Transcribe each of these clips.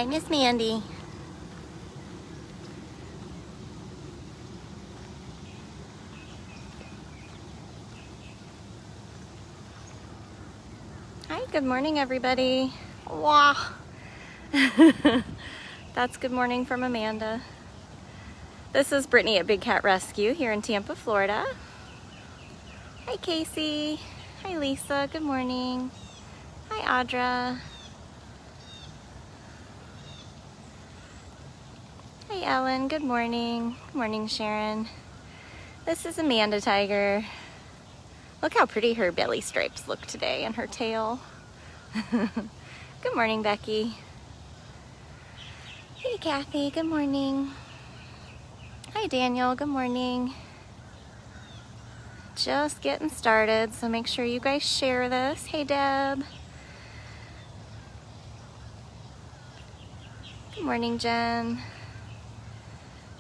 Hi, Miss Mandy. Hi, good morning, everybody. Wow. That's good morning from Amanda. This is Brittany at Big Cat Rescue here in Tampa, Florida. Hi, Casey. Hi, Lisa. Good morning. Hi, Audra. Hi, Ellen. Good morning. Good morning, Sharon. This is Amanda Tiger. Look how pretty her belly stripes look today and her tail. Good morning, Becky. Hey, Kathy. Good morning. Hi, Daniel. Good morning. Just getting started, so make sure you guys share this. Hey, Deb. Good morning, Jen.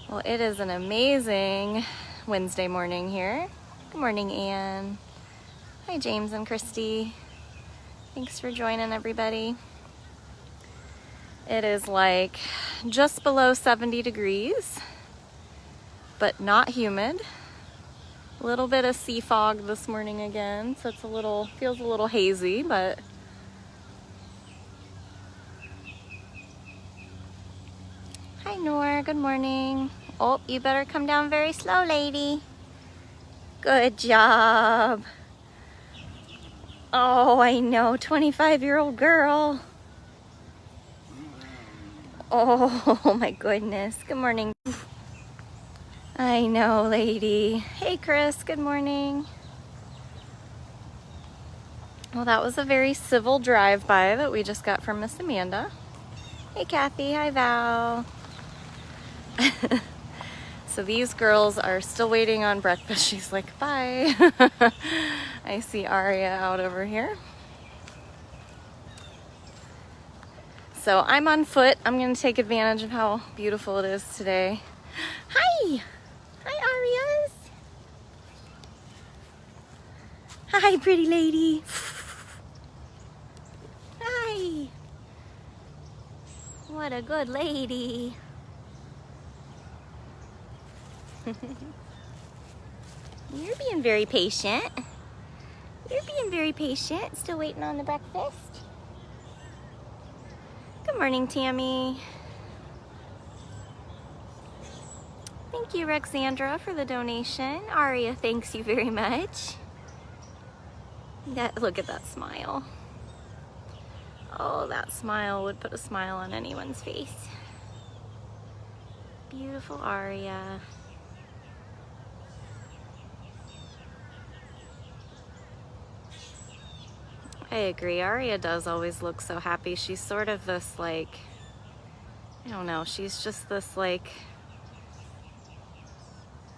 Well, it is an amazing Wednesday morning here. Good morning, Anne. Hi, James and Christy. Thanks for joining, everybody. It is like just below 70 degrees, but not humid. A little bit of sea fog this morning again, so it's feels a little hazy, but hi, Noor. Good morning. Oh, you better come down very slow, lady. Good job. Oh, I know, 25-year-old girl. Oh my goodness. Good morning. I know, lady. Hey, Chris. Good morning. Well, that was a very civil drive-by that we just got from Miss Amanda. Hey, Kathy. Hi, Val. So these girls are still waiting on breakfast. She's like, bye. I see Arya out over here. So I'm on foot. I'm going to take advantage of how beautiful it is today. Hi. Hi, Arias. Hi, pretty lady. Hi. What a good lady. You're being very patient. You're being very patient. Still waiting on the breakfast. Good morning, Tammy. Thank you, Rexandra, for the donation. Arya, thanks you very much. Look at that smile. Oh, that smile would put a smile on anyone's face. Beautiful Arya. I agree. Arya does always look so happy. She's sort of this, like, I don't know, she's just this, like,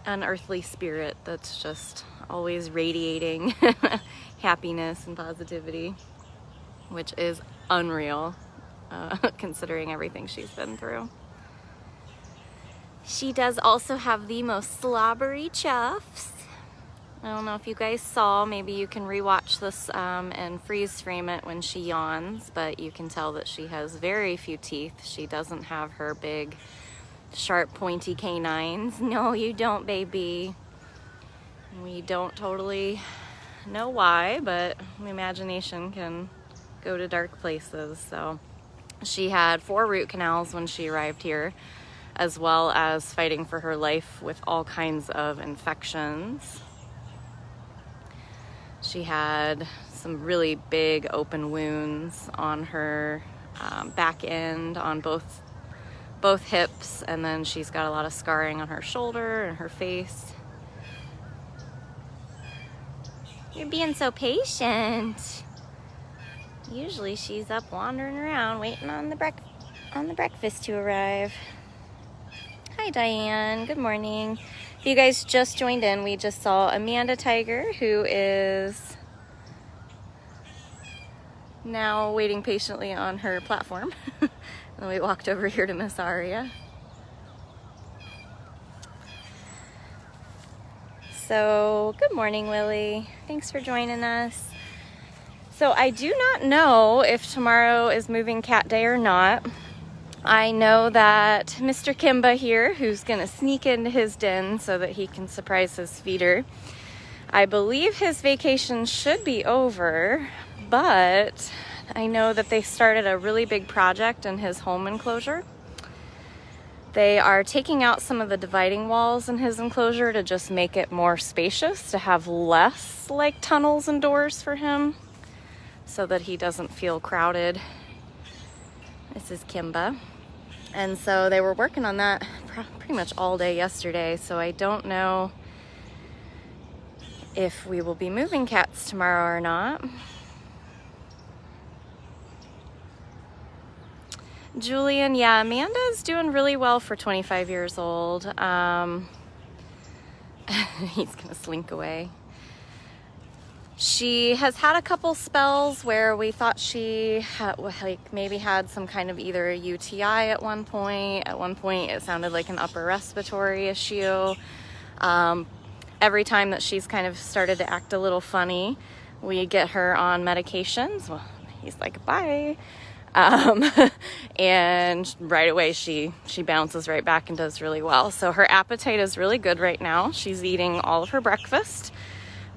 unearthly spirit that's just always radiating happiness and positivity, which is unreal, considering everything she's been through. She does also have the most slobbery chuffs. I don't know if you guys saw, maybe you can rewatch this and freeze frame it when she yawns, but you can tell that she has very few teeth. She doesn't have her big, sharp, pointy canines. No, you don't, baby. We don't totally know why, but imagination can go to dark places. So she had 4 root canals when she arrived here, as well as fighting for her life with all kinds of infections. She had some really big open wounds on her back end, on both hips, and then she's got a lot of scarring on her shoulder and her face. You're being so patient. Usually she's up wandering around waiting on the breakfast to arrive. Hi, Diane. Good morning. If you guys just joined in, we just saw Amanda Tiger, who is now waiting patiently on her platform. And we walked over here to Miss Arya. So, good morning, Willie. Thanks for joining us. So I do not know if tomorrow is moving cat day or not. I know that Mr. Kimba here, who's gonna sneak into his den so that he can surprise his feeder, I believe his vacation should be over, but I know that they started a really big project in his home enclosure. They are taking out some of the dividing walls in his enclosure to just make it more spacious, to have less like tunnels and doors for him so that he doesn't feel crowded. This is Kimba. And so they were working on that pretty much all day yesterday, so I don't know if we will be moving cats tomorrow or not. Julian, yeah, Amanda's doing really well for 25 years old. He's gonna slink away. She has had a couple spells where we thought she had, like, maybe had some kind of either a UTI at one point. At one point it sounded like an upper respiratory issue. Every time that she's kind of started to act a little funny, we get her on medications. Well, he's like, bye. And right away she bounces right back and does really well. So her appetite is really good right now. She's eating all of her breakfast.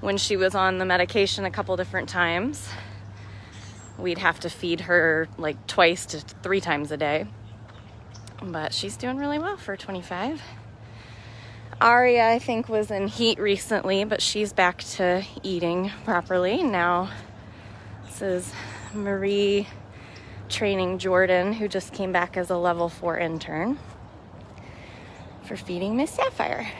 When she was on the medication a couple different times, we'd have to feed her like 2 to 3 times a day. But she's doing really well for 25. Arya, I think, was in heat recently, but she's back to eating properly now. This is Marie training Jordan, who just came back as a level 4 intern, for feeding Miss Sapphire.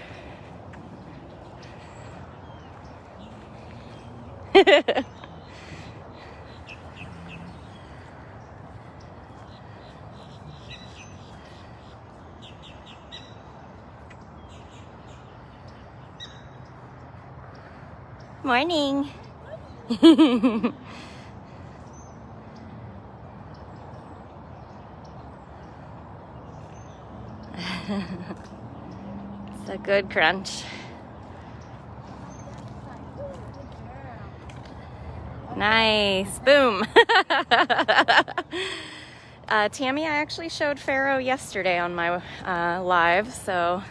Morning. It's a good crunch. Nice. Boom. Tammy, I actually showed Pharaoh yesterday on my live, so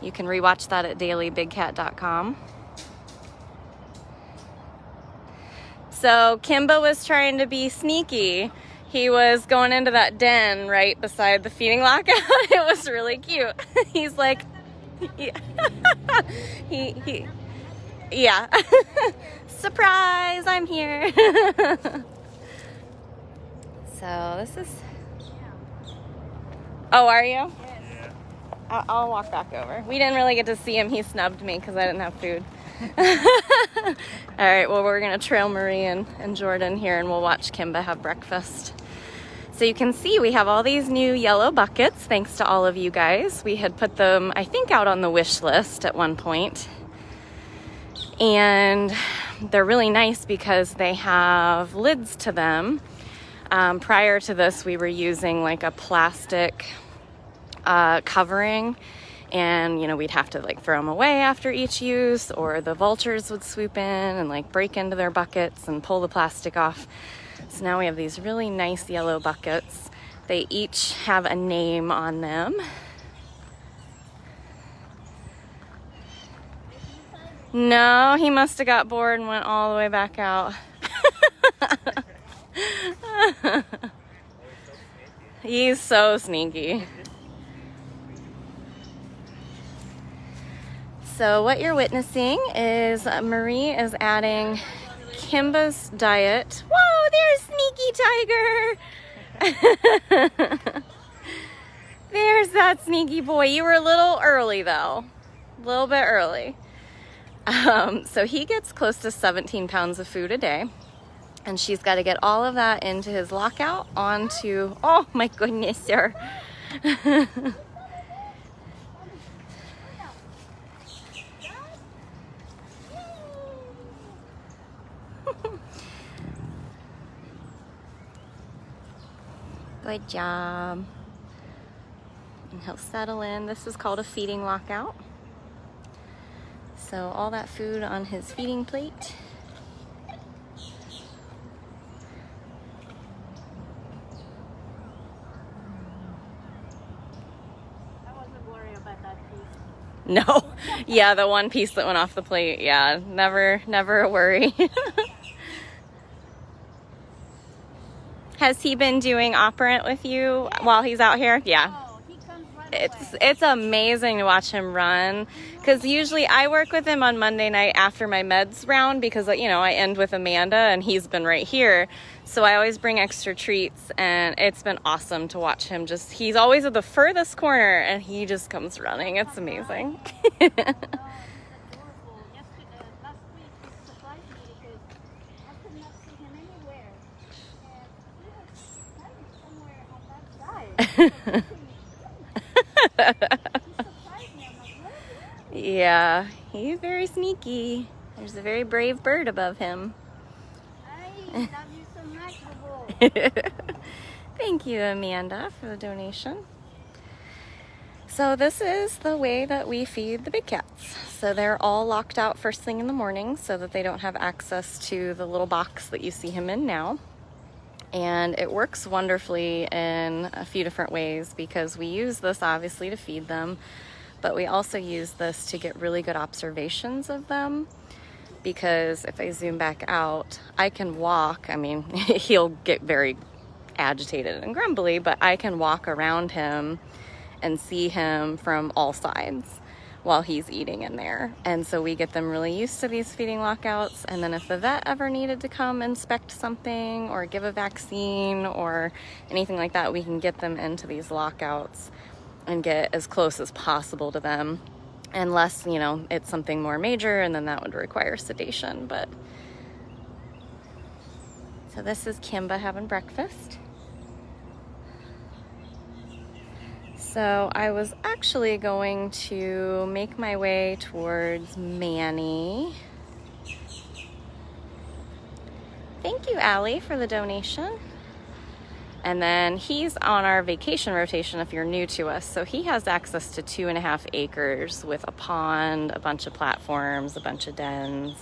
you can rewatch that at dailybigcat.com. So Kimba was trying to be sneaky. He was going into that den right beside the feeding lockout. It was really cute. He's like, yeah. Surprise, I'm here. So this is, oh, are you? Yeah. I'll walk back over. We didn't really get to see him. He snubbed me because I didn't have food. All right, well, we're gonna trail Marie and Jordan here, and we'll watch Kimba have breakfast. So you can see we have all these new yellow buckets thanks to all of you guys. We had put them, I think, out on the wish list at one point. And they're really nice because they have lids to them. Prior to this, we were using like a plastic covering, and you know, we'd have to like throw them away after each use, or the vultures would swoop in and like break into their buckets and pull the plastic off. So now we have these really nice yellow buckets. They each have a name on them. No, he must have got bored and went all the way back out. He's so sneaky. So what you're witnessing is Marie is adding Kimba's diet. Whoa, there's Sneaky Tiger. There's that sneaky boy. You were a little early though, a little bit early. So he gets close to 17 pounds of food a day, and she's got to get all of that into his lockout onto, oh my goodness, sir. Good job. And he'll settle in. This is called a feeding lockout. So all that food on his feeding plate. No. Yeah, the one piece that went off the plate. Yeah, never a worry. Has he been doing operant with you while he's out here? Yeah. Oh, he comes right It's amazing to watch him run, because usually I work with him on Monday night after my meds round, because, you know, I end with Amanda and he's been right here. So I always bring extra treats, and it's been awesome to watch him. Just, he's always at the furthest corner and he just comes running. It's amazing. Yeah, he's very sneaky. There's a very brave bird above him. I love you so much, Thank you, Amanda, for the donation. So this is the way that we feed the big cats. So they're all locked out first thing in the morning so that they don't have access to the little box that you see him in now. And it works wonderfully in a few different ways, because we use this obviously to feed them, but we also use this to get really good observations of them. Because if I zoom back out, I can walk. I mean, he'll get very agitated and grumbly, but I can walk around him and see him from all sides while he's eating in there. And so we get them really used to these feeding lockouts. And then if the vet ever needed to come inspect something or give a vaccine or anything like that, we can get them into these lockouts and get as close as possible to them, unless, you know, it's something more major, and then that would require sedation. But so this is Kimba having breakfast. So I was actually going to make my way towards Manny. Thank you, Allie, for the donation. And then he's on our vacation rotation if you're new to us. So he has access to 2.5 acres with a pond, a bunch of platforms, a bunch of dens.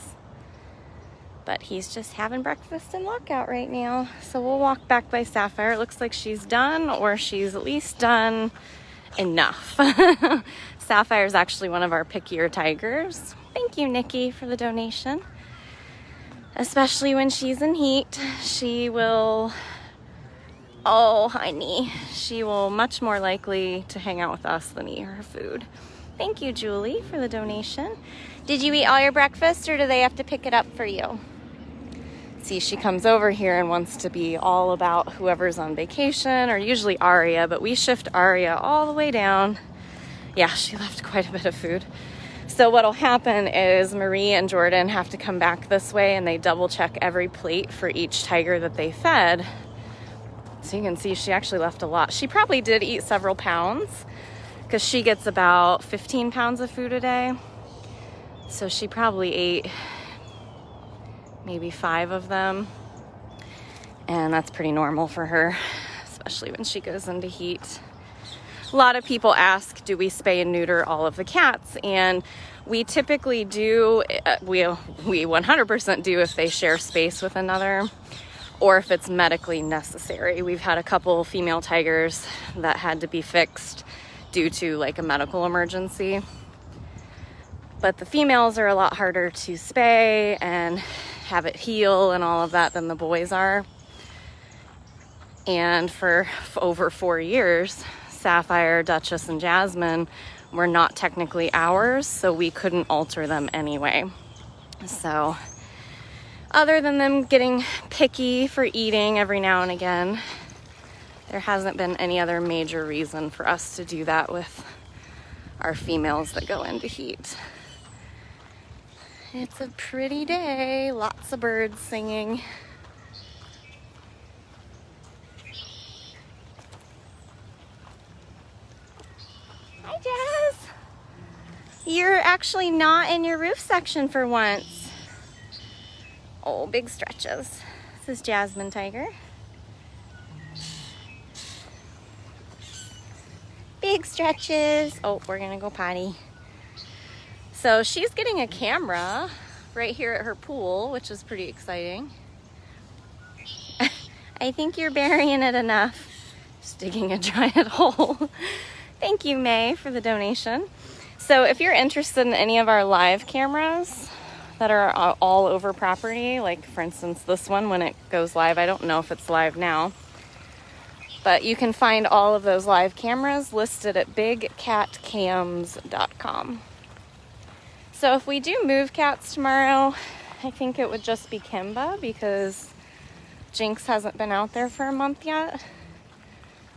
But he's just having breakfast in lockout right now. So we'll walk back by Sapphire. It looks like she's done, or she's at least done enough. Sapphire is actually one of our pickier tigers. Thank you, Nikki, for the donation. Especially when she's in heat, she will... Oh, honey. She will much more likely to hang out with us than eat her food. Thank you, Julie, for the donation. Did you eat all your breakfast, or do they have to pick it up for you? See, she comes over here and wants to be all about whoever's on vacation, or usually Arya, but we shift Arya all the way down. Yeah, she left quite a bit of food. So what'll happen is Marie and Jordan have to come back this way, and they double check every plate for each tiger that they fed. So you can see she actually left a lot. She probably did eat several pounds, because she gets about 15 pounds of food a day. So she probably ate maybe 5 of them. And that's pretty normal for her, especially when she goes into heat. A lot of people ask, do we spay and neuter all of the cats? And we typically do. We 100% do if they share space with another, or if it's medically necessary. We've had a couple female tigers that had to be fixed due to like a medical emergency. But the females are a lot harder to spay and have it heal and all of that than the boys are. And for over 4 years, Sapphire, Duchess, and Jasmine were not technically ours, so we couldn't alter them anyway. So other than them getting picky for eating every now and again, there hasn't been any other major reason for us to do that with our females that go into heat. It's a pretty day, lots of birds singing. Hi, Jazz. You're actually not in your roof section for once. Oh, big stretches. This is Jasmine Tiger. Big stretches. Oh, we're gonna go potty. So she's getting a camera right here at her pool, which is pretty exciting. I think you're burying it enough. Just digging a giant hole. Thank you, May, for the donation. So if you're interested in any of our live cameras that are all over property, like for instance this one, when it goes live, I don't know if it's live now, but you can find all of those live cameras listed at bigcatcams.com. So if we do move cats tomorrow, I think it would just be Kimba because Jinx hasn't been out there for a month yet.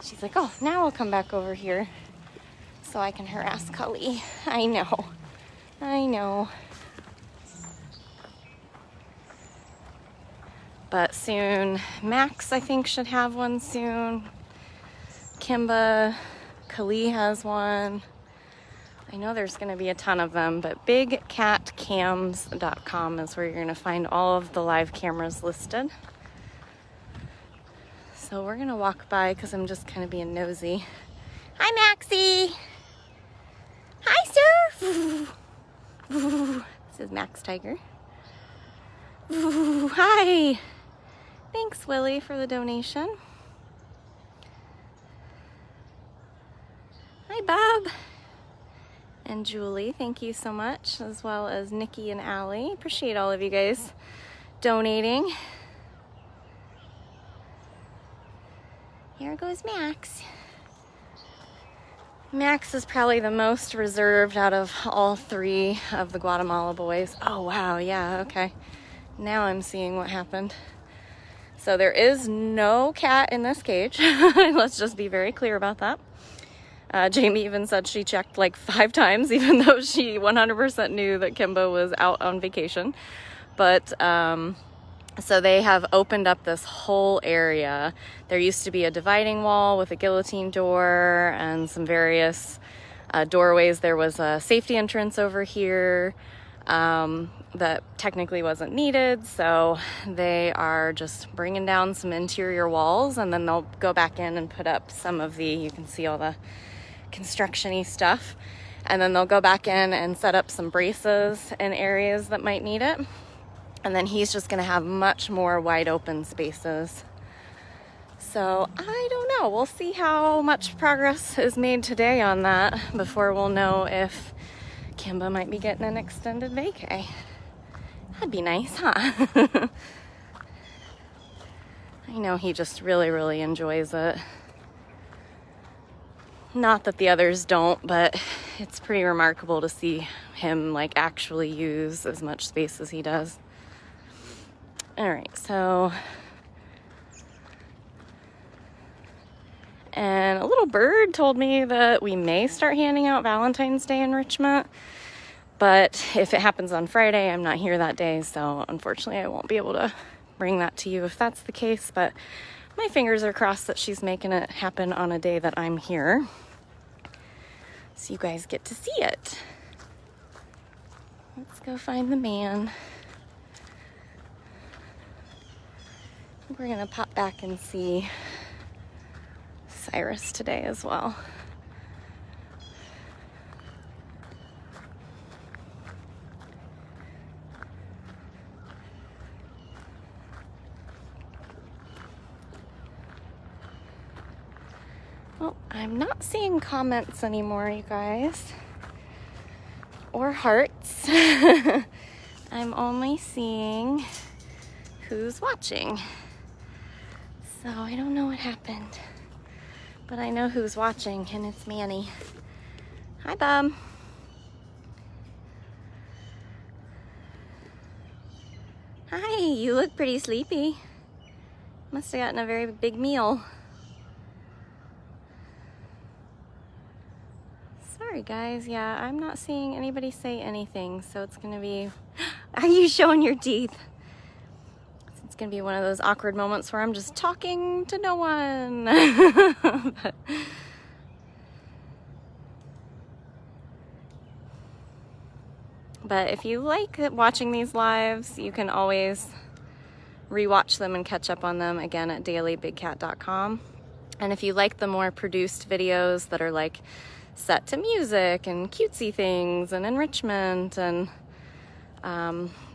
She's like, oh, now I'll come back over here so I can harass Cully. I know. But soon, Max, I think, should have one soon. Kimba, Cully has one. I know there's going to be a ton of them, but bigcatcams.com is where you're going to find all of the live cameras listed. So we're going to walk by because I'm just kind of being nosy. Hi, Maxie. Hi, sir. This is Max Tiger. Hi. Thanks, Willie, for the donation. Hi, Bob. And Julie, thank you so much, as well as Nikki and Allie. Appreciate all of you guys donating. Here goes Max. Max is probably the most reserved out of all three of the Guatemala boys. Oh, wow, yeah, okay. Now I'm seeing what happened. So there is no cat in this cage. Let's just be very clear about that. Jamie even said she checked like 5 times, even though she 100% knew that Kimba was out on vacation. But so they have opened up this whole area. There used to be a dividing wall with a guillotine door and some various doorways. There was a safety entrance over here that technically wasn't needed. So they are just bringing down some interior walls, and then they'll go back in and put up some of the, you can see all the construction-y stuff. And then they'll go back in and set up some braces in areas that might need it. And then he's just gonna have much more wide open spaces. So I don't know, we'll see how much progress is made today on that before we'll know if Kimba might be getting an extended vacay. That'd be nice, huh? I know he just really enjoys it. Not that the others don't, but it's pretty remarkable to see him like actually use as much space as he does. All right, so, and a little bird told me that we may start handing out Valentine's Day enrichment, but if it happens on Friday, I'm not here that day, so unfortunately I won't be able to bring that to you if that's the case, but my fingers are crossed that she's making it happen on a day that I'm here, so you guys get to see it. Let's go find the man. We're gonna pop back and see Cyrus today as well. Well, I'm not seeing comments anymore, you guys, or hearts. I'm only seeing who's watching. So I don't know what happened, but I know who's watching, and it's Manny. Hi, Bob. Hi, you look pretty sleepy. Must have gotten a very big meal. Sorry, guys. Yeah, I'm not seeing anybody say anything, so it's gonna be... Are you showing your teeth? It's gonna be one of those awkward moments where I'm just talking to no one. But if you like watching these lives, you can always rewatch them and catch up on them again at dailybigcat.com. And if you like the more produced videos that are like set to music and cutesy things and enrichment and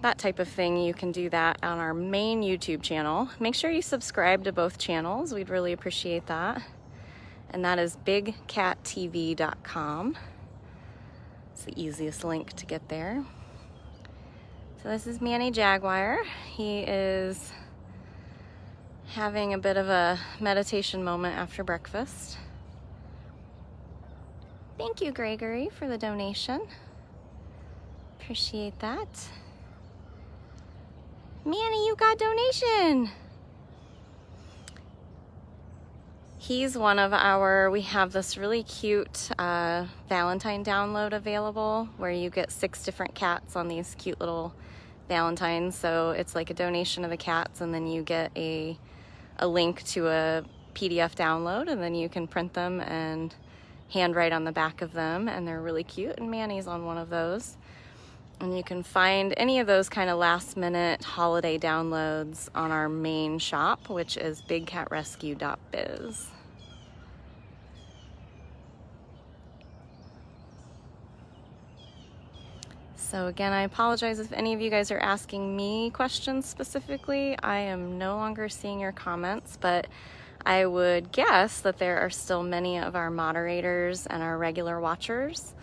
that type of thing, you can do that on our main YouTube channel. Make sure you subscribe to both channels. We'd really appreciate that. And that is bigcattv.com. It's the easiest link to get there. So this is Manny Jaguar. He is having a bit of a meditation moment after breakfast. Thank you, Gregory, for the donation. Appreciate that. Manny, you got donation. He's one of our, we have this really cute Valentine download available where you get 6 different cats on these cute little Valentines. So it's like a donation of the cats, and then you get a link to a PDF download, and then you can print them and handwrite on the back of them, and they're really cute, and Manny's on one of those. And you can find any of those kind of last minute holiday downloads on our main shop, which is bigcatrescue.biz. So again, I apologize if any of you guys are asking me questions specifically. I am no longer seeing your comments, but I would guess that there are still many of our moderators and our regular watchers.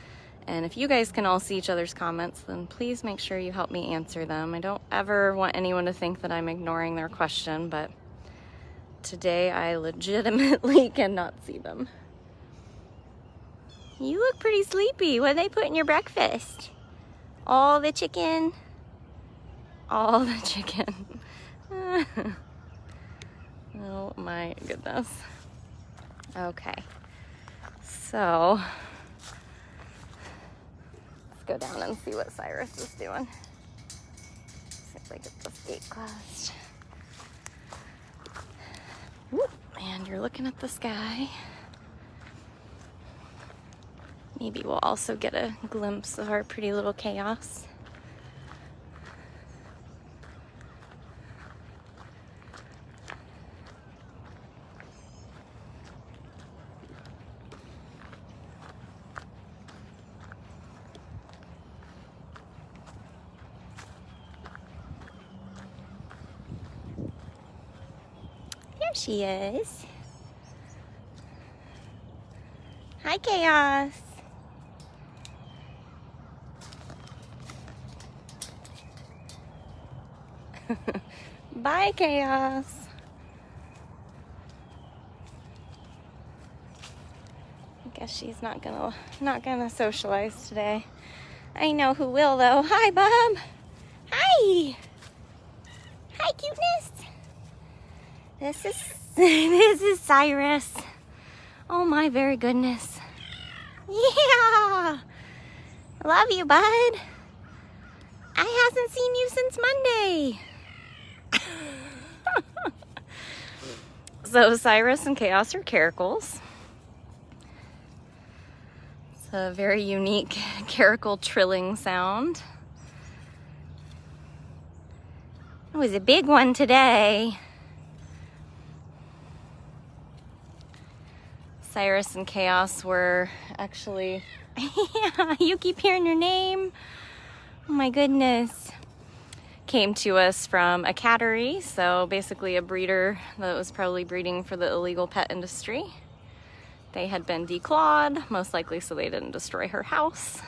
And if you guys can all see each other's comments, then please make sure you help me answer them. I don't ever want anyone to think that I'm ignoring their question, but today I legitimately cannot see them. You look pretty sleepy. What did they put in your breakfast? All the chicken. All the chicken. Oh my goodness. Okay. So, let's go down and see what Cyrus is doing. See if I get this gate closed. Whoop. And you're looking at the sky. Maybe we'll also get a glimpse of our pretty little chaos. There she is. Hi, Chaos. Bye, Chaos. I guess she's not gonna socialize today. I know who will though. Hi, Bob. Hi. Hi, cuteness. This is Cyrus. Oh my very goodness. Yeah. Love you, bud. I hasn't seen you since Monday. So Cyrus and Chaos are caracals. It's a very unique caracal trilling sound. It was a big one today. Cyrus and Chaos were actually, yeah, you keep hearing your name. Oh my goodness. Came to us from a cattery, so basically a breeder that was probably breeding for the illegal pet industry. They had been declawed, most likely so they didn't destroy her house.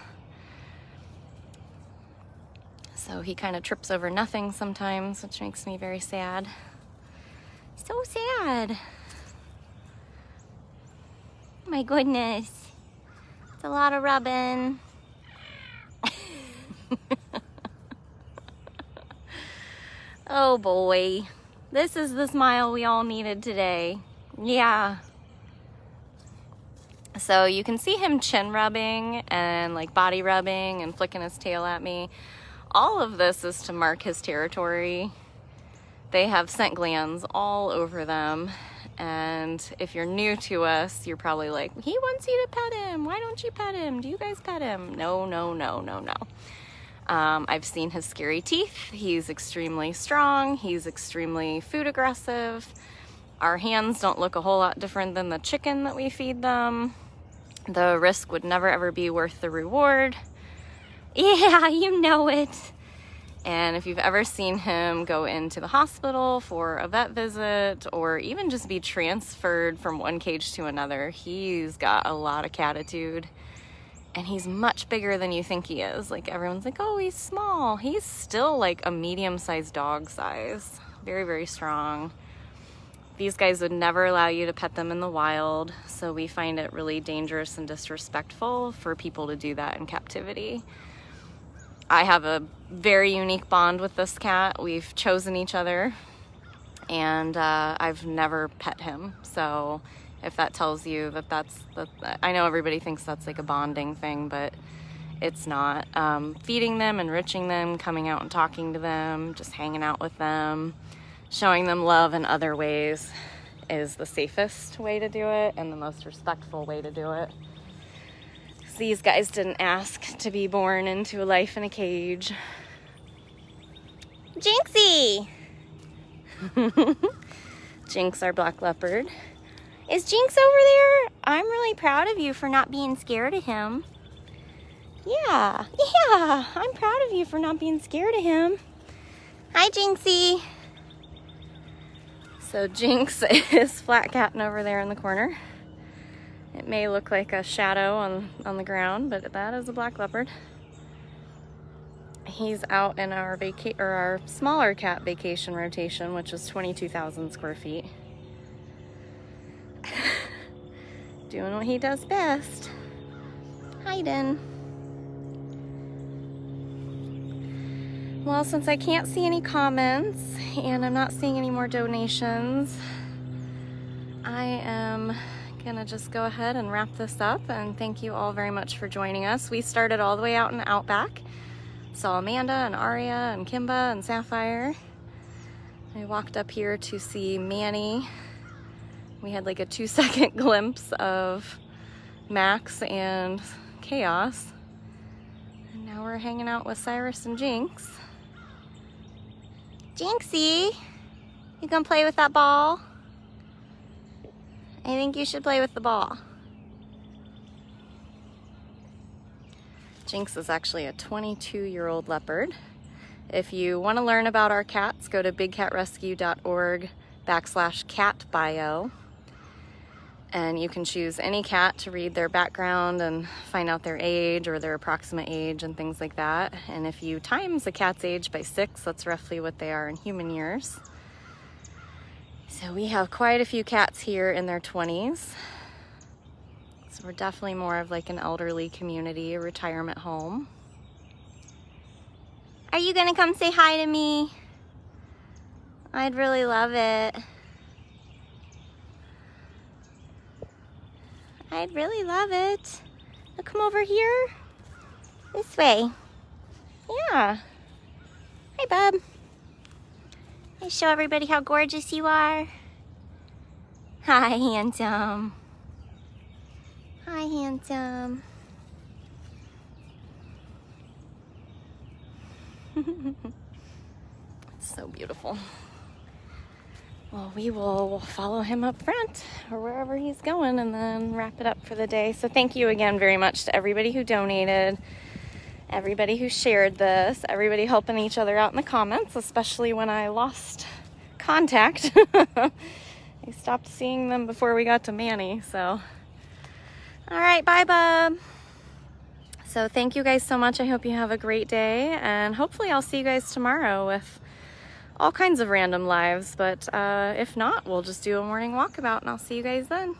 So he kind of trips over nothing sometimes, which makes me very sad. So sad. My goodness. It's a lot of rubbing. Oh boy. This is the smile we all needed today. Yeah. So you can see him chin rubbing and like body rubbing and flicking his tail at me. All of this is to mark his territory. They have scent glands all over them. And if you're new to us, you're probably like, he wants you to pet him. Why don't you pet him? Do you guys pet him? No, no, no, no, no. I've seen his scary teeth. He's extremely strong. He's extremely food aggressive. Our hands don't look a whole lot different than the chicken that we feed them. The risk would never ever be worth the reward. Yeah, you know it. And if you've ever seen him go into the hospital for a vet visit or even just be transferred from one cage to another, he's got a lot of catitude. and he's much bigger than you think he is. Like, everyone's like, oh, he's small. He's still like a medium-sized dog size. Very, very strong. These guys would never allow you to pet them in the wild, so we find it really dangerous and disrespectful for people to do that in captivity. I have a very unique bond with this cat. We've chosen each other, and I've never pet him. So if that tells you that I know everybody thinks that's like a bonding thing, but it's not. Feeding them, enriching them, coming out and talking to them, just hanging out with them, showing them love in other ways is the safest way to do it and the most respectful way to do it. These guys didn't ask to be born into a life in a cage. Jinxie! Jinx, our black leopard. Is Jinx over there? I'm really proud of you for not being scared of him. Yeah, I'm proud of you for not being scared of him. Hi, Jinxie. So Jinx is flat catting over there in the corner. It may look like a shadow on the ground, but that is a black leopard. He's out in our smaller cat vacation rotation, which is 22,000 square feet. Doing what he does best. Hiding. Well, since I can't see any comments and I'm not seeing any more donations, I am gonna just go ahead and wrap this up, and thank you all very much for joining us. We started all the way out in Outback. Saw Amanda and Arya and Kimba and Sapphire. I walked up here to see Manny. We had like a 2-second glimpse of Max and Chaos. And now we're hanging out with Cyrus and Jinx. Jinxie, you gonna play with that ball? I think you should play with the ball. Jinx is actually a 22-year-old leopard. If you want to learn about our cats, go to bigcatrescue.org/cat bio. And you can choose any cat to read their background and find out their age or their approximate age and things like that. And if you times a cat's age by 6, that's roughly what they are in human years. So we have quite a few cats here in their 20s. So we're definitely more of like an elderly community, a retirement home. Are you gonna come say hi to me? I'd really love it. I'd really love it. Now come over here. This way. Yeah. Hi, bub. Hey, show everybody how gorgeous you are. Hi, handsome. Hi, handsome. It's so beautiful. Well, we will follow him up front or wherever he's going and then wrap it up for the day. So thank you again very much to everybody who donated, everybody who shared this, everybody helping each other out in the comments, especially when I lost contact. I stopped seeing them before we got to Manny, so. All right, bye, bub. So thank you guys so much. I hope you have a great day, and hopefully I'll see you guys tomorrow with all kinds of random lives, but if not, we'll just do a morning walkabout, and I'll see you guys then.